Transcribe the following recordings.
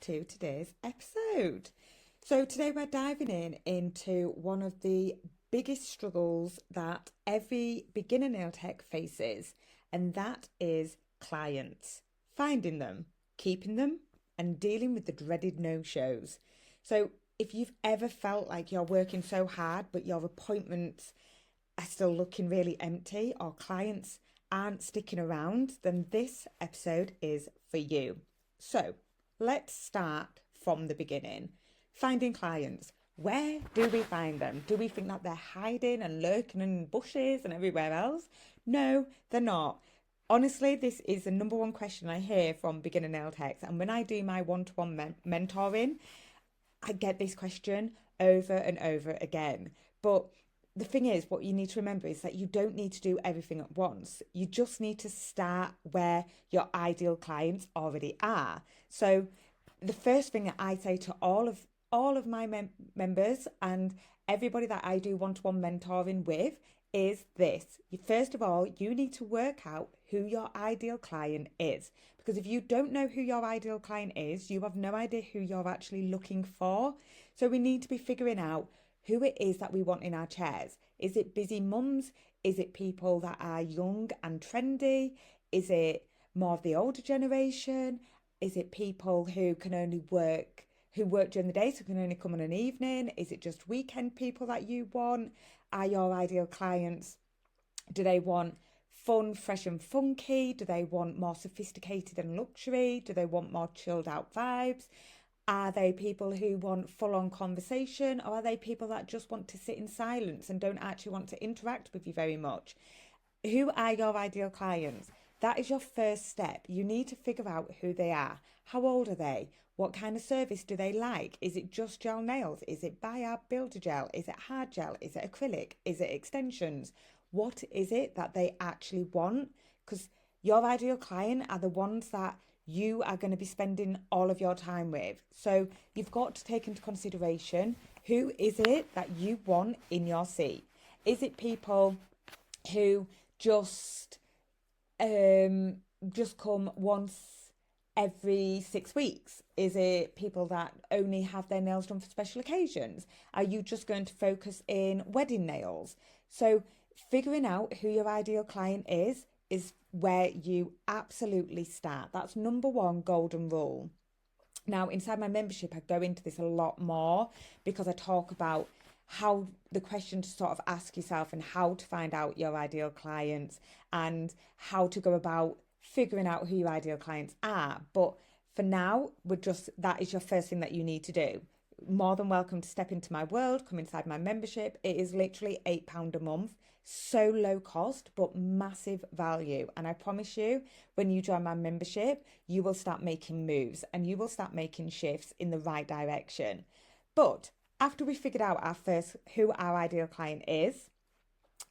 to today's episode. So, today we're diving into one of the biggest struggles that every beginner nail tech faces, and that is clients, finding them, keeping them, and dealing with the dreaded no shows. So, if you've ever felt like you're working so hard, but your appointments are still looking really empty or clients aren't sticking around, then this episode is for you. So let's start from the beginning. Finding clients. Where do we find them? Do we think that they're hiding and lurking in bushes and everywhere else? No, they're not. Honestly, this is the number one question I hear from beginner nail techs. And when I do my one-to-one mentoring, I get this question over and over again. But the thing is, what you need to remember is that you don't need to do everything at once. You just need to start where your ideal clients already are. So the first thing that I say to all of my members and everybody that I do one-to-one mentoring with is this. First of all, you need to work out who your ideal client is. Because if you don't know who your ideal client is, you have no idea who you're actually looking for. So we need to be figuring out who it is that we want in our chairs. Is it busy mums? Is it people that are young and trendy? Is it more of the older generation? Is it people who work during the day, so can only come on an evening? Is it just weekend people that you want? Are your ideal clients, do they want fun, fresh and funky? Do they want more sophisticated and luxury? Do they want more chilled out vibes? Are they people who want full on conversation, or are they people that just want to sit in silence and don't actually want to interact with you very much? Who are your ideal clients? That is your first step. You need to figure out who they are. How old are they? What kind of service do they like? Is it just gel nails? Is it Biab Builder Gel? Is it hard gel? Is it acrylic? Is it extensions? What is it that they actually want? Because your ideal client are the ones that you are going to be spending all of your time with. So you've got to take into consideration, who is it that you want in your seat? Is it people who just come once every 6 weeks? Is it people that only have their nails done for special occasions? Are you just going to focus in wedding nails? So figuring out who your ideal client is where you absolutely start. That's number one golden rule. Now, inside my membership, I go into this a lot more because I talk about how the question to sort of ask yourself and how to find out your ideal clients and how to go about figuring out who your ideal clients are. But for now, that is your first thing that you need to do. More than welcome to step into my world, come inside my membership. It is literally £8 a month. So low cost, but massive value. And I promise you, when you join my membership, you will start making moves and you will start making shifts in the right direction. But after we figured out who our ideal client is,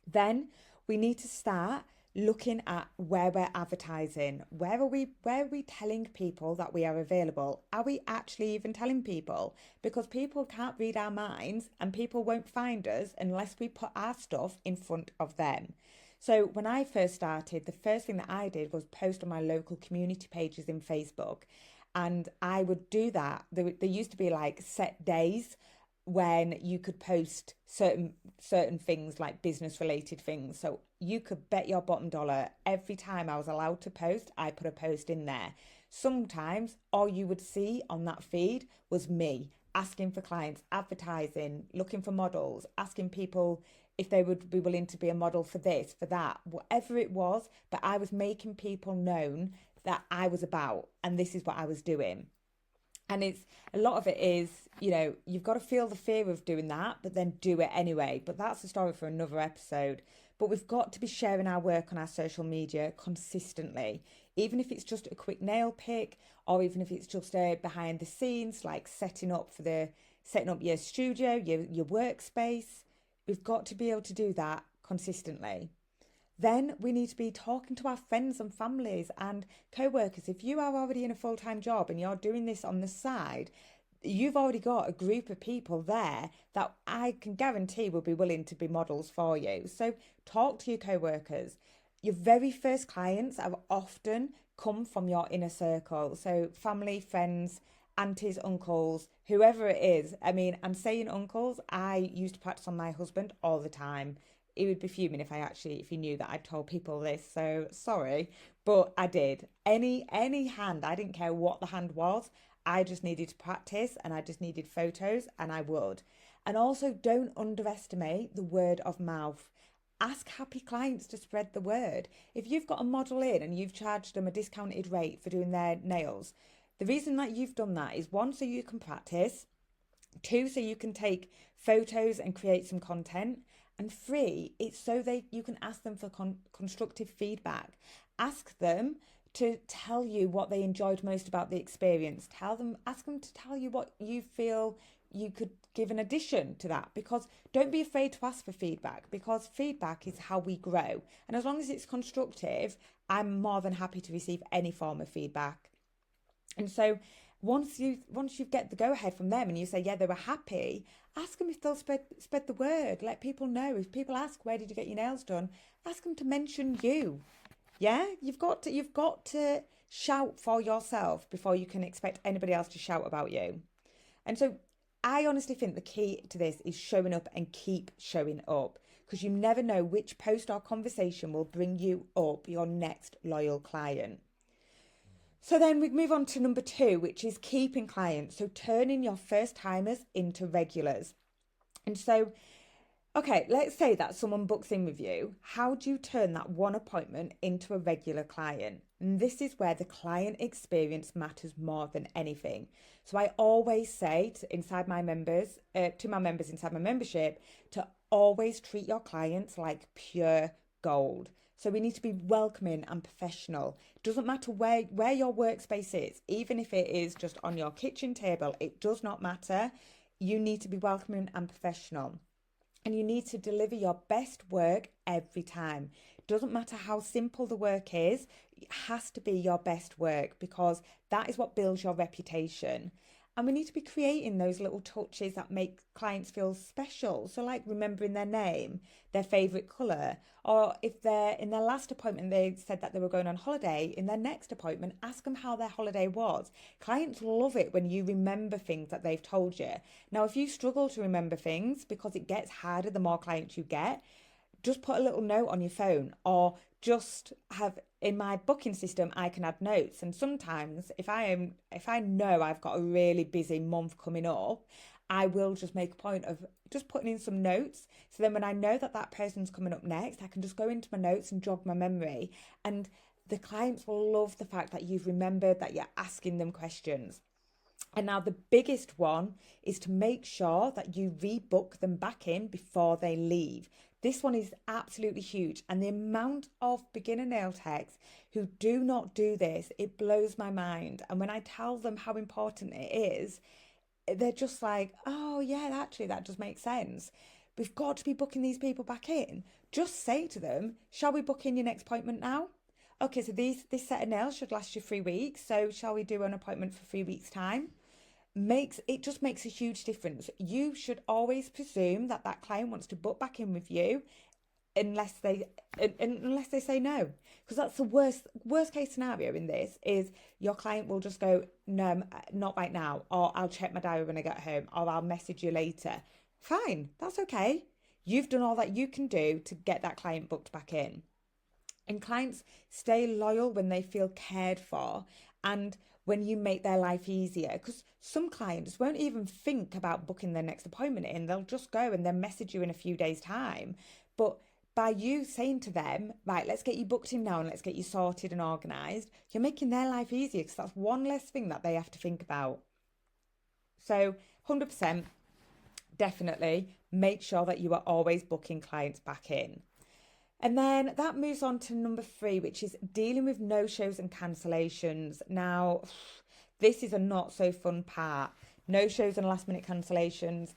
then we need to start looking at where we're advertising. Where are we telling people that we are available? Are we actually even telling people? Because people can't read our minds and people won't find us unless we put our stuff in front of them. So when I first started, the first thing that I did was post on my local community pages in Facebook. And I would do that. There used to be like set days when you could post certain things, like business related things. So you could bet your bottom dollar every time I was allowed to post, I put a post in there. Sometimes all you would see on that feed was me asking for clients, advertising, looking for models, asking people if they would be willing to be a model for this, for that, whatever it was. But I was making people known that I was about, and this is what I was doing. And a lot of it is, you've got to feel the fear of doing that, but then do it anyway. But that's a story for another episode. But we've got to be sharing our work on our social media consistently, even if it's just a quick nail pick, or even if it's just a behind the scenes, like setting up your studio, your workspace. We've got to be able to do that consistently. Then we need to be talking to our friends and families and co-workers. If you are already in a full-time job and you're doing this on the side, you've already got a group of people there that I can guarantee will be willing to be models for you. So talk to your co-workers. Your very first clients have often come from your inner circle. So family, friends, aunties, uncles, whoever it is. I mean, I'm saying uncles. I used to practice on my husband all the time. He would be fuming if he knew that I told people this. So sorry, but I did. Any hand, I didn't care what the hand was. I just needed to practice and I just needed photos and I would. And also don't underestimate the word of mouth. Ask happy clients to spread the word. If you've got a model in and you've charged them a discounted rate for doing their nails, the reason that you've done that is one, so you can practice, two, so you can take photos and create some content, and three, it's so you can ask them for constructive feedback. Ask them to tell you what they enjoyed most about the experience. Ask them to tell you what you feel you could give an addition to that, because don't be afraid to ask for feedback, because feedback is how we grow. And as long as it's constructive, I'm more than happy to receive any form of feedback. And so once you get the go ahead from them and you say, yeah, they were happy, ask them if they'll spread the word. Let people know. If people ask, where did you get your nails done? Ask them to mention you. Yeah, you've got to shout for yourself before you can expect anybody else to shout about you. And so I honestly think the key to this is showing up and keep showing up, because you never know which post or conversation will bring you up your next loyal client. So then we move on to number 2, which is keeping clients. So turning your first timers into regulars. And so, okay, let's say that someone books in with you. How do you turn that one appointment into a regular client? And this is where the client experience matters more than anything. So I always say to my members inside my membership, to always treat your clients like pure gold. So we need to be welcoming and professional. It doesn't matter where your workspace is, even if it is just on your kitchen table, it does not matter. You need to be welcoming and professional. And you need to deliver your best work every time. It doesn't matter how simple the work is, it has to be your best work, because that is what builds your reputation. And we need to be creating those little touches that make clients feel special. So like remembering their name, their favourite colour, or if they're in their last appointment, they said that they were going on holiday, in their next appointment, ask them how their holiday was. Clients love it when you remember things that they've told you. Now, if you struggle to remember things, because it gets harder the more clients you get, just put a little note on your phone, or just have, in my booking system, I can add notes. And sometimes if I know I've got a really busy month coming up, I will just make a point of just putting in some notes. So then when I know that person's coming up next, I can just go into my notes and jog my memory. And the clients will love the fact that you've remembered, that you're asking them questions. And now the biggest one is to make sure that you rebook them back in before they leave. This one is absolutely huge. And the amount of beginner nail techs who do not do this, it blows my mind. And when I tell them how important it is, they're just like, oh yeah, actually that does make sense. We've got to be booking these people back in. Just say to them, shall we book in your next appointment now? Okay, so this set of nails should last you 3 weeks. So shall we do an appointment for 3 weeks' time? It just makes a huge difference. You should always presume that client wants to book back in with you, unless they say no, because that's the worst case scenario in this. Is your client will just go, no, not right now, or I'll check my diary when I get home, or I'll message you later. Fine, that's okay. You've done all that you can do to get that client booked back in. And clients stay loyal when they feel cared for, and when you make their life easier, because some clients won't even think about booking their next appointment in. They'll just go and then message you in a few days' time. But by you saying to them, right, let's get you booked in now and let's get you sorted and organised, you're making their life easier, because that's one less thing that they have to think about. So 100%, definitely make sure that you are always booking clients back in. And then that moves on to number 3, which is dealing with no-shows and cancellations. Now, this is a not so fun part. No-shows and last-minute cancellations.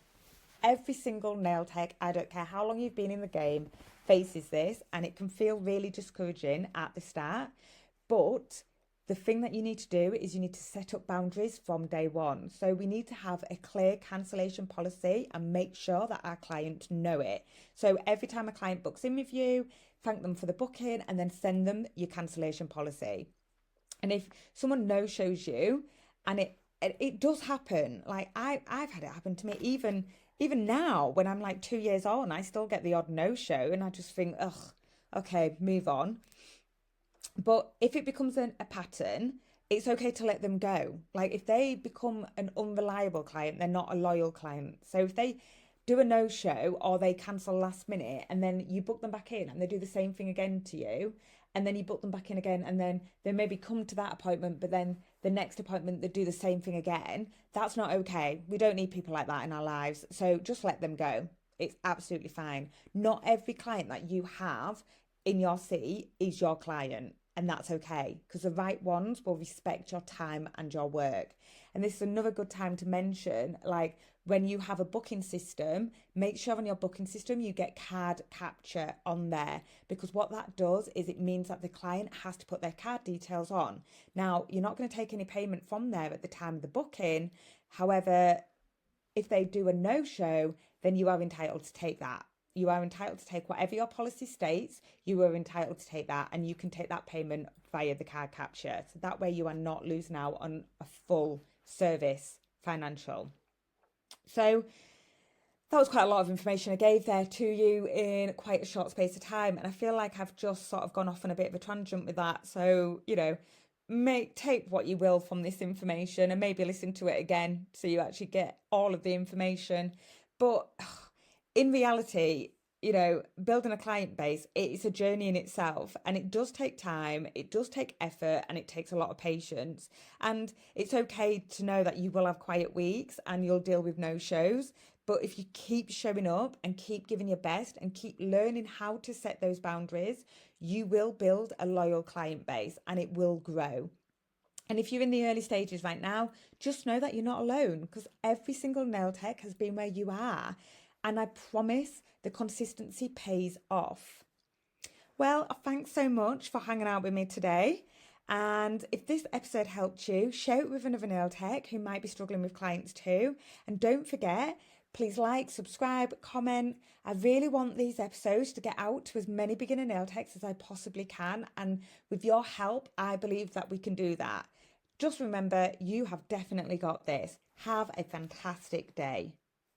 Every single nail tech, I don't care how long you've been in the game, faces this, and it can feel really discouraging at the start. But the thing that you need to do is you need to set up boundaries from day one. So we need to have a clear cancellation policy and make sure that our clients know it. So every time a client books in with you, thank them for the booking and then send them your cancellation policy. And if someone no-shows you and it does happen. Like I've had it happen to me even now when I'm like 2 years on, I still get the odd no show, and I just think, ugh, okay, move on. But if it becomes a pattern, it's okay to let them go. Like if they become an unreliable client, they're not a loyal client. So if they do a no show or they cancel last minute and then you book them back in and they do the same thing again to you, and then you book them back in again and then they maybe come to that appointment, but then the next appointment they do the same thing again, that's not okay. We don't need people like that in our lives. So just let them go. It's absolutely fine. Not every client that you have in your seat is your client, and that's okay because the right ones will respect your time and your work. And this is another good time to mention, like, when you have a booking system, make sure on your booking system you get card capture on there, because what that does is it means that the client has to put their card details on. Now, you're not going to take any payment from there at the time of the booking. However, if they do a no show, then you are entitled to take that. You are entitled to take whatever your policy states, you are entitled to take that, and you can take that payment via the card capture. So that way you are not losing out on a full service financial. So that was quite a lot of information I gave there to you in quite a short space of time. And I feel like I've just sort of gone off on a bit of a tangent with that. So, take what you will from this information and maybe listen to it again so you actually get all of the information. But in reality, building a client base, it's a journey in itself, and it does take time, it does take effort, and it takes a lot of patience. And it's okay to know that you will have quiet weeks and you'll deal with no shows. But if you keep showing up and keep giving your best and keep learning how to set those boundaries, you will build a loyal client base and it will grow. And if you're in the early stages right now, just know that you're not alone, because every single nail tech has been where you are. And I promise the consistency pays off. Well, thanks so much for hanging out with me today. And if this episode helped you, share it with another nail tech who might be struggling with clients too. And don't forget, please like, subscribe, comment. I really want these episodes to get out to as many beginner nail techs as I possibly can. And with your help, I believe that we can do that. Just remember, you have definitely got this. Have a fantastic day.